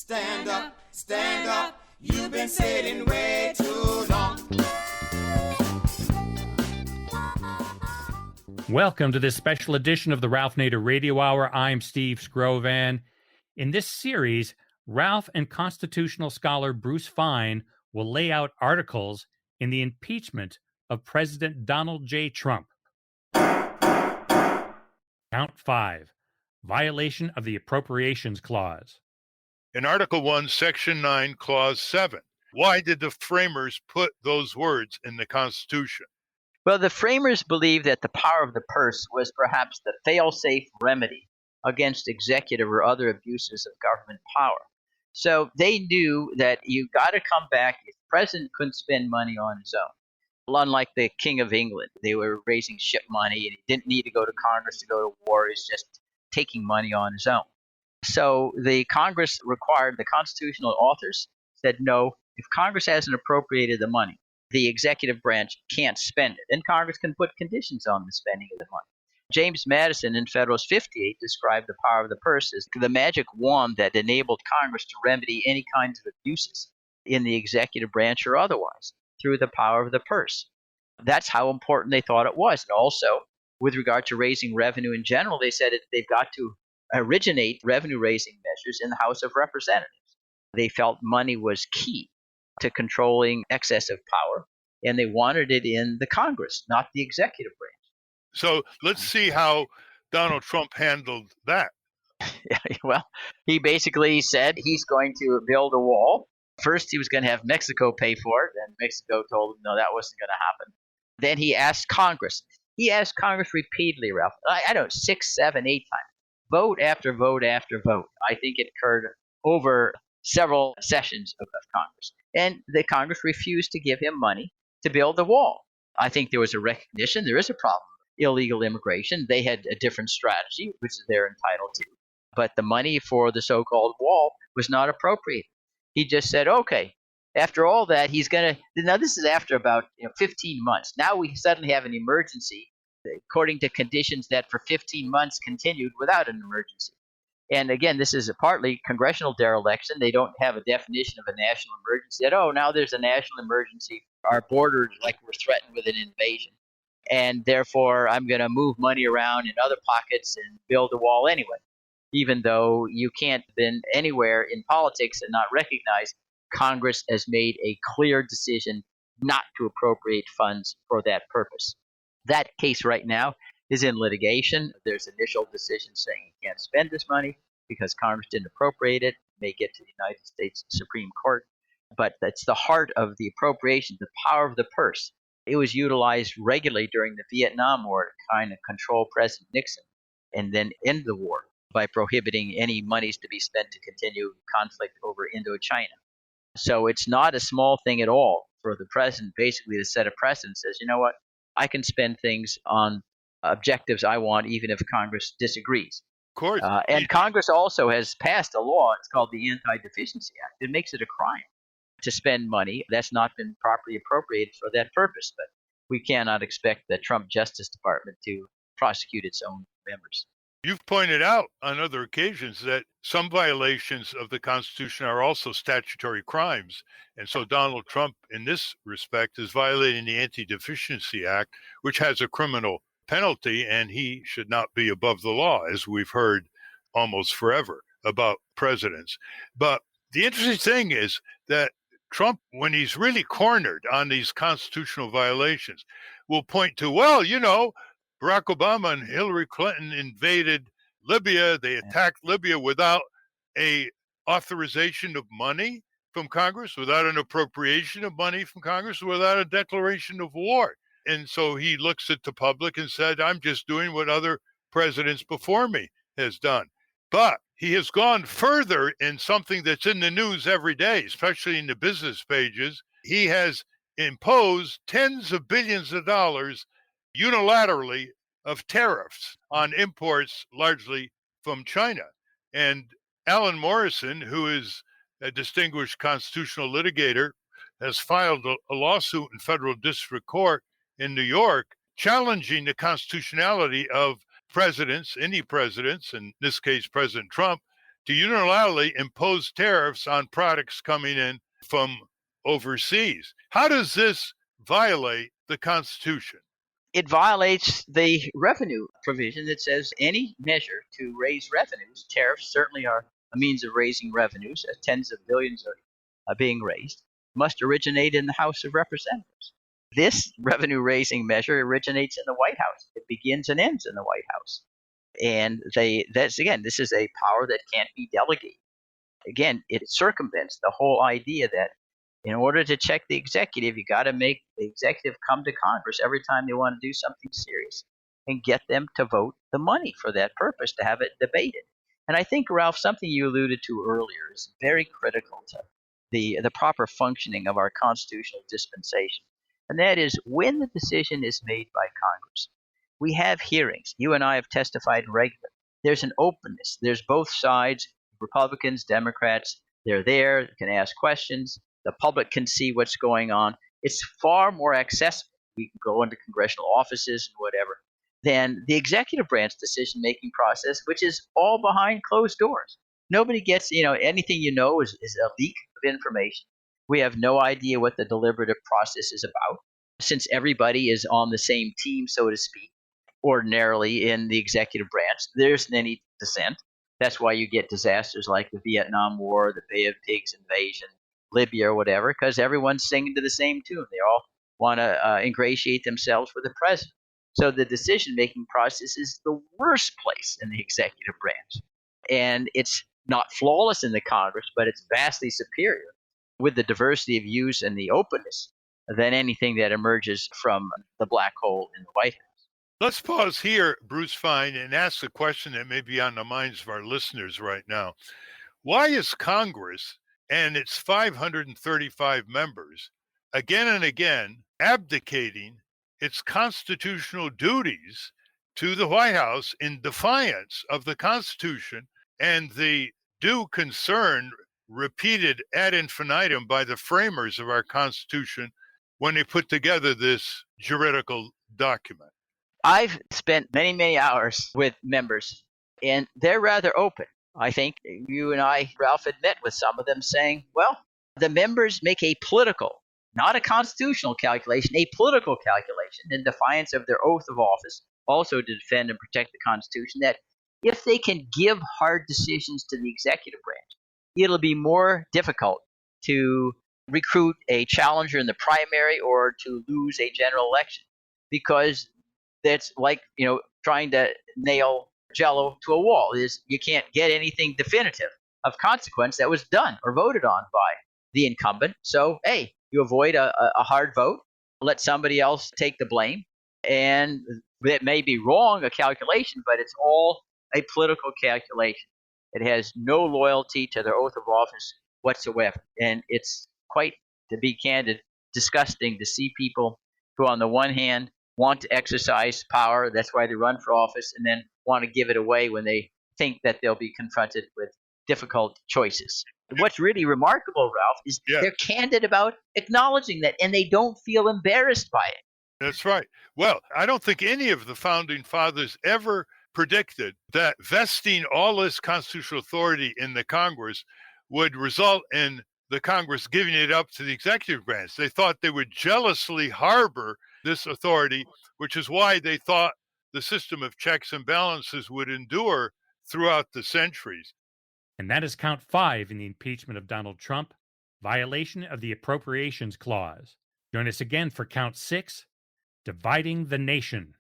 Stand up, you've been sitting way too long. Welcome to this special edition of the Ralph Nader Radio Hour. I'm Steve Scrovan. In this series, Ralph and constitutional scholar Bruce Fein will lay out articles in the impeachment of President Donald J. Trump. Count 5, violation of the Appropriations Clause. In Article 1, Section 9, Clause 7, why did the framers put those words in the Constitution? Well, the framers believed that the power of the purse was perhaps the fail-safe remedy against executive or other abuses of government power. So they knew that you got to come back. The president couldn't spend money on his own. Unlike the King of England, they were raising ship money and he didn't need to go to Congress to go to war. He's just taking money on his own. So the Congress required, the constitutional authors said, no, if Congress hasn't appropriated the money, the executive branch can't spend it. And Congress can put conditions on the spending of the money. James Madison in Federalist 58 described the power of the purse as the magic wand that enabled Congress to remedy any kinds of abuses in the executive branch or otherwise through the power of the purse. That's how important they thought it was. And also, with regard to raising revenue in general, they said they've got to originate revenue-raising measures in the House of Representatives. They felt money was key to controlling excessive power, and they wanted it in the Congress, not the executive branch. So let's see how Donald Trump handled that. Well, he basically said he's going to build a wall. First, he was going to have Mexico pay for it, and Mexico told him no, that wasn't going to happen. Then he asked Congress. He asked Congress repeatedly, Ralph, I don't know, 6, 7, 8 times. Vote after vote after vote. I think it occurred over several sessions of Congress. And the Congress refused to give him money to build the wall. I think there was a recognition there is a problem with illegal immigration. They had a different strategy, which they're entitled to. But the money for the so-called wall was not appropriated. He just said, okay, after all that, he's going to – now this is after about 15 months. Now we suddenly have an emergency according to conditions that for 15 months continued without an emergency. And again, this is a partly congressional dereliction. They don't have a definition of a national emergency. Now there's a national emergency. Our borders, like we're threatened with an invasion. And therefore, I'm going to move money around in other pockets and build a wall anyway, even though you can't have been anywhere in politics and not recognize Congress has made a clear decision not to appropriate funds for that purpose. That case right now is in litigation. There's initial decisions saying you can't spend this money because Congress didn't appropriate it. It may get to the United States Supreme Court. But that's the heart of the appropriation, the power of the purse. It was utilized regularly during the Vietnam War to kind of control President Nixon and then end the war by prohibiting any monies to be spent to continue conflict over Indochina. So it's not a small thing at all for the president basically to set a precedent says, you know what, I can spend things on objectives I want even if Congress disagrees. Of course. And Congress also has passed a law. It's called the Anti-Deficiency Act. It makes it a crime to spend money that's not been properly appropriated for that purpose. But we cannot expect the Trump Justice Department to prosecute its own members. You've pointed out on other occasions that some violations of the Constitution are also statutory crimes. And so Donald Trump, in this respect, is violating the Anti-Deficiency Act, which has a criminal penalty, and he should not be above the law, as we've heard almost forever about presidents. But the interesting thing is that Trump, when he's really cornered on these constitutional violations, will point to, well, Barack Obama and Hillary Clinton invaded Libya. They attacked Libya without a authorization of money from Congress, without an appropriation of money from Congress, without a declaration of war. And so he looks at the public and said, I'm just doing what other presidents before me has done. But he has gone further in something that's in the news every day, especially in the business pages. He has imposed tens of billions of dollars unilaterally of tariffs on imports largely from China. And Alan Morrison, who is a distinguished constitutional litigator, has filed a lawsuit in federal district court in New York challenging the constitutionality of presidents, any presidents, in this case President Trump, to unilaterally impose tariffs on products coming in from overseas. How does this violate the Constitution? It violates the revenue provision that says any measure to raise revenues, tariffs certainly are a means of raising revenues, tens of billions are being raised, must originate in the House of Representatives. This revenue-raising measure originates in the White House. It begins and ends in the White House. And this is a power that can't be delegated. Again, it circumvents the whole idea that in order to check the executive, you got to make the executive come to Congress every time they want to do something serious and get them to vote the money for that purpose, to have it debated. And I think, Ralph, something you alluded to earlier is very critical to the proper functioning of our constitutional dispensation. And that is when the decision is made by Congress. We have hearings. You and I have testified regularly. There's an openness. There's both sides, Republicans, Democrats. They're there. You can ask questions. The public can see what's going on. It's far more accessible. We can go into congressional offices and whatever than the executive branch decision-making process, which is all behind closed doors. Nobody gets, anything is a leak of information. We have no idea what the deliberative process is about, since everybody is on the same team, so to speak. Ordinarily in the executive branch, there isn't any dissent. That's why you get disasters like the Vietnam War, the Bay of Pigs invasion, Libya or whatever, because everyone's singing to the same tune. They all want to ingratiate themselves with the president. So the decision-making process is the worst place in the executive branch. And it's not flawless in the Congress, but it's vastly superior with the diversity of views and the openness than anything that emerges from the black hole in the White House. Let's pause here, Bruce Fein, and ask the question that may be on the minds of our listeners right now. Why is Congress and its 535 members again and again abdicating its constitutional duties to the White House in defiance of the Constitution and the due concern repeated ad infinitum by the framers of our Constitution when they put together this juridical document? I've spent many, many hours with members, and they're rather open. I think you and I, Ralph, had met with some of them saying, well, the members make a political, not a constitutional calculation, a political calculation in defiance of their oath of office, also to defend and protect the Constitution, that if they can give hard decisions to the executive branch, it'll be more difficult to recruit a challenger in the primary or to lose a general election, because that's like, trying to nail Jello to a wall. Is you can't get anything definitive of consequence that was done or voted on by the incumbent. So, hey, you avoid a hard vote, let somebody else take the blame, and it may be wrong, a calculation, but it's all a political calculation. It has no loyalty to their oath of office whatsoever. And it's quite, to be candid, disgusting to see people who, on the one hand, want to exercise power, that's why they run for office, and then want to give it away when they think that they'll be confronted with difficult choices. What's really remarkable, Ralph, is they're candid about acknowledging that, and they don't feel embarrassed by it. That's right. Well, I don't think any of the founding fathers ever predicted that vesting all this constitutional authority in the Congress would result in the Congress giving it up to the executive branch. They thought they would jealously harbor this authority, which is why they thought the system of checks and balances would endure throughout the centuries. And that is count 5 in the impeachment of Donald Trump, violation of the Appropriations Clause. Join us again for count 6, dividing the nation.